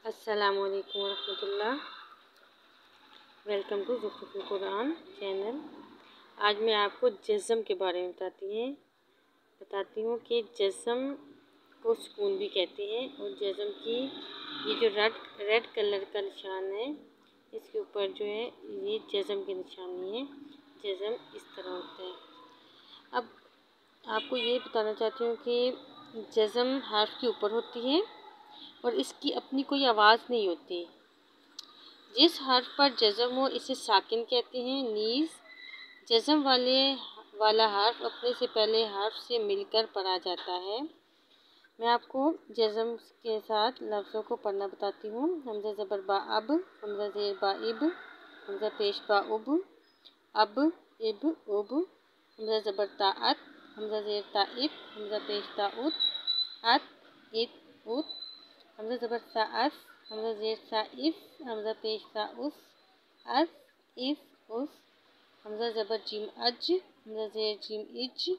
अस्सलामु अलैकुम वरहमतुल्लाह। Welcome to Zukhruful Quran channel. आज मैं आपको जज़्म के बारे में बताती हूँ कि जज़्म को सुकून भी कहते हैं। और जज़्म की ये जो रेड कलर का निशान है, इसके ऊपर जो है ये जज़्म की निशानी है। जज़्म इस तरह होता है। अब आपको ये बताना चाहती हूँ कि जज़्म हर्फ के ऊपर होती है और इसकी अपनी कोई आवाज़ नहीं होती। जिस हर्फ पर जज़्म हो इसे साकिन कहते हैं। नीज़ जज़्म वाला हर्फ अपने से पहले हर्फ से मिलकर पढ़ा जाता है। मैं आपको जज़्म के साथ लफ्ज़ों को पढ़ना बताती हूँ। हमज़ा ज़बर बा अब, हमज़ा ज़ेर बा इब, हमज़ा पेश बा उब, अब इब उब, हमज़ा ज़बर ता अत, हमज़ा ज़ेर ता इब, हमज़ा पेश ता उत, अत इत उत, हमज़ा ज़बर सा अस, हमज़ा ज़ेर सा इफ, हमज़ा पेश सा उस, अस इफ उस, हमज़ा ज़बर जिम अज, हमज़ा ज़ेर जिम इज,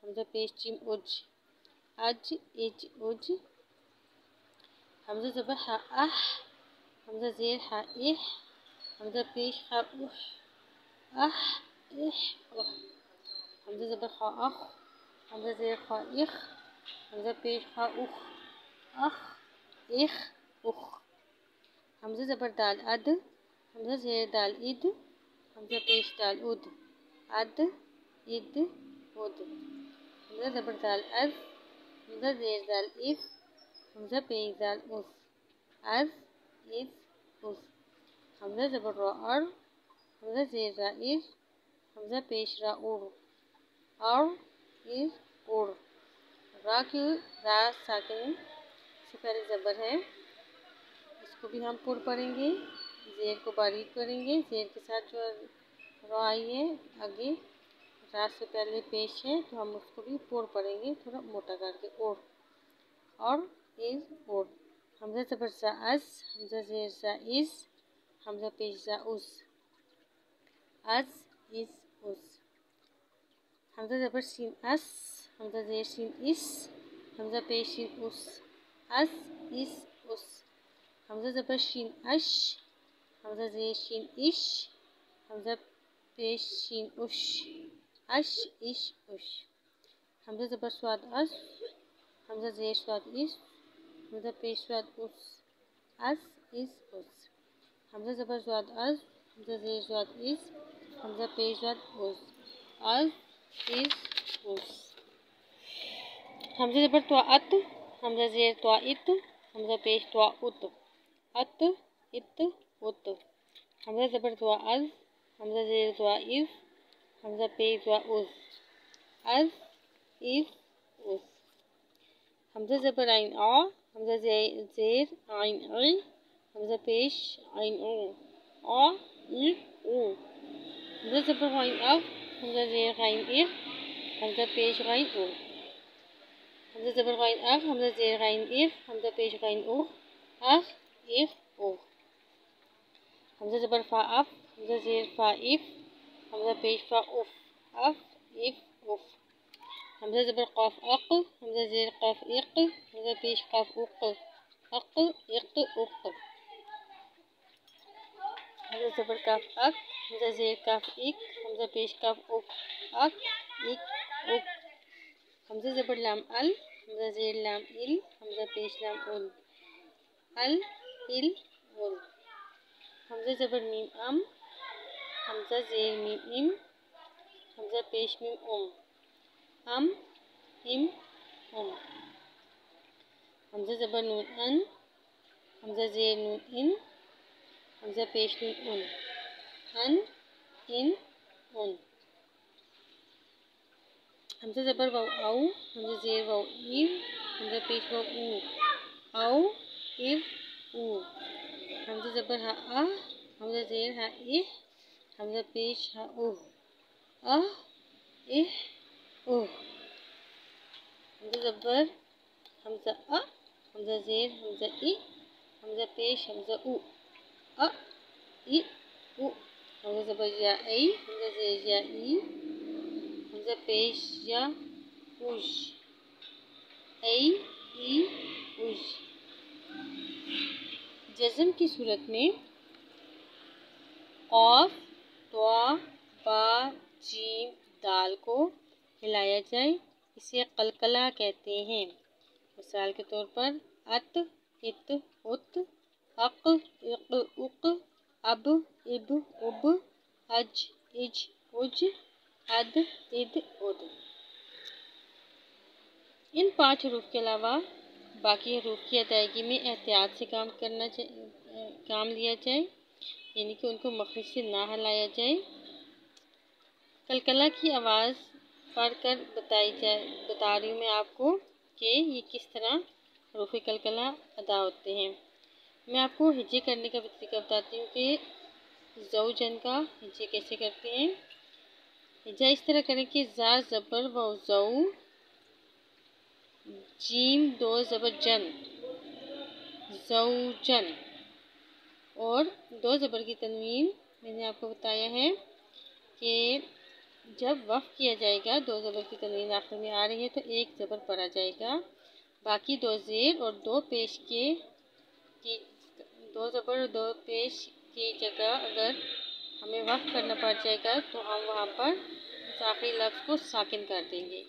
हमज़ा पेश जिम उज, अज इज उज, हमज़ा ज़बर हा अह, हमज़ा ज़ेर हा इह, हमज़ा पेश हा उह, अह इह उह, हमज़ा ज़बर खा अख, हमज़ा ज़ेर खा इख, हमज़ा पेश खा उख, अख इख उख, हमज़ा ज़बर दाल अद, हमज़ा ज़ेर दाल इद, हमज़ा पेश दाल उद, अद इद उद, हमज़ा ज़बर दाल अज़, हमज़ा ज़ेर दाल इफ़, हमज़ा पेश दाल उस, अज़ इज़ उस, हमज़ा ज़बर रा अर, हमज़ा ज़ेर रा इर, हमज़ा पेश रा उर, और इर उर। रा साकिन से पहले ज़बर है, इसको भी हम पुर पढ़ेंगे। ज़ेर को बारीक करेंगे। ज़ेर के साथ जो रा आई है आगे, रा से पहले पेश है तो हम उसको भी पुर पढ़ेंगे, थोड़ा मोटा करके। और इज़ और, हमज़ा ज़बर सा अज़, हमज़ा ज़ेर सा इज़, हमज़ा पेश सा उस, अज़ इज़ उस, हमज़ा ज़बर सीन अस, हमज़ा ज़ेर सीन इस, हमज़ा पेश सीन उस, अस इस उस, हमज़ा ज़बर शीन अश, हमज़ा ज़ेर शीन इश, हमज़ा पेश शीन उश, अश इश उश, हमज़ा ज़बर स्वाद अस, हमज़ा ज़ेर स्वाद इस, हमज़ा पेश स्वाद उस, अस इस उस, हमज़ा ज़बर स्वाद अज़, हमज़ा ज़ेर स्वाद इस, हमज़ा पेश स्वाद उस, अज़ इस उस, हमज़ा ज़बर त्वा अत, हमज़ा ज़ेर त्वा इत, हमज़ा पेश त्वा उत, अत इत उत, हमज़ा ज़बर त्वा अज़, हमज़ा ज़ेर त्वा इज़, हमज़ा पेश त्वा उज़, अज़ इज़ उज़, हमज़ा ज़बर आइन आ, हमज़ा ज़ेर आइन आई, हमज़ा पेश आइन उ, आ इ उ, हमज़ा ज़बर गाइन अफ, हमज़ा ज़ेर गाइन इफ, हमज़ा पेश गाइन उ, हमज़ा ज़बर गाइन अफ, हमज़ा ज़ेर गाइन इफ, हमज़ा पेश गाइन उ, अफ इफ उ, हमज़ा ज़बर फा अफ, हमज़ा ज़ेर फा इफ, हमज़ा पेश फा उफ, अफ इफ उफ, हमज़ा ज़बर क़ाफ अक़, हमज़ा ज़ेर क़ाफ इक़, हमज़ा पेश क़ाफ उक़, अक़ इक़ उक़, हमज़ा ज़बर काफ अक, हमज़ा ज़ेर काफ इक, हमज़ा पेश काफ उक, अक इक उक, हमज़ा ज़बर लाम अल, हमज़ा ज़ेर लाम इल, हमज़ा पेश लाम उल, अल इल उल, हमज़ा ज़बर मीम अम, हमज़ा ज़ेर मीम इम, हमज़ा पेश मीम अम इम उम, हमज़ा ज़बर नून अन, हमज़ा ज़ेर नून इन, हमज़ा पेश नून उन, अन इन उन, हमज़ा ज़बर वाव आउ, हमज़ा ज़ेर वाव इव, हमज़ा पेश वाव ऊ, आउ इव ऊ, हमज़ा ज़बर हा आह, हमज़ा ज़ेर हा इह, हमज़ा पेश हा उह, आह इह उह, हमज़ा ज़बर हमज़ा अ, हमज़ा ज़ेर हमज़ा इ, हमज़ा पेश हमज़ा उ, अ इ उ, हमज़ा ज़बर या आई, हमज़ा ज़ेर या ई, हमज़ा पेश या उश, ऐ ई उश, جزم کی صورت میں قاف، طا، با، جیم، دال کو ہلایا جائے، اسے قلقلہ کہتے ہیں۔ مثال کے طور پر ات، ات، ات، اق، اق، اق، اب، اب، اب، اج، اج، اج، اد، اد، اد۔ ان 5 حروف کے علاوہ باقی حروف کی ادائیگی میں احتیاط سے کام لیا جائے، یعنی کہ ان کو مخرج سے نہ ہلایا جائے۔ قلقلہ کی آواز پڑھ کر بتا رہی ہوں میں آپ کو کہ یہ کس طرح حروف قلقلہ ادا ہوتے ہیں۔ میں آپ کو ہجے کرنے کا بھی طریقہ بتاتی ہوں کہ زوجن کا ہجے کیسے کرتے ہیں۔ ہجا اس طرح کریں کہ زا زبر و زو، جیم 2 زبر جن، زوجن، اور 2 زبر کی تنوین میں نے آپ کو بتایا ہے کہ جب وقف کیا جائے گا 2 زبر کی تنوین آخر میں آ رہی ہے تو 1 زبر پڑا جائے گا، باقی 2 زیر اور 2 پیش کی 2 زبر اور 2 پیش کی جگہ اگر ہمیں وقف کرنا پڑ جائے گا تو ہم وہاں پر اس آخری لفظ کو ساکن کر دیں گے۔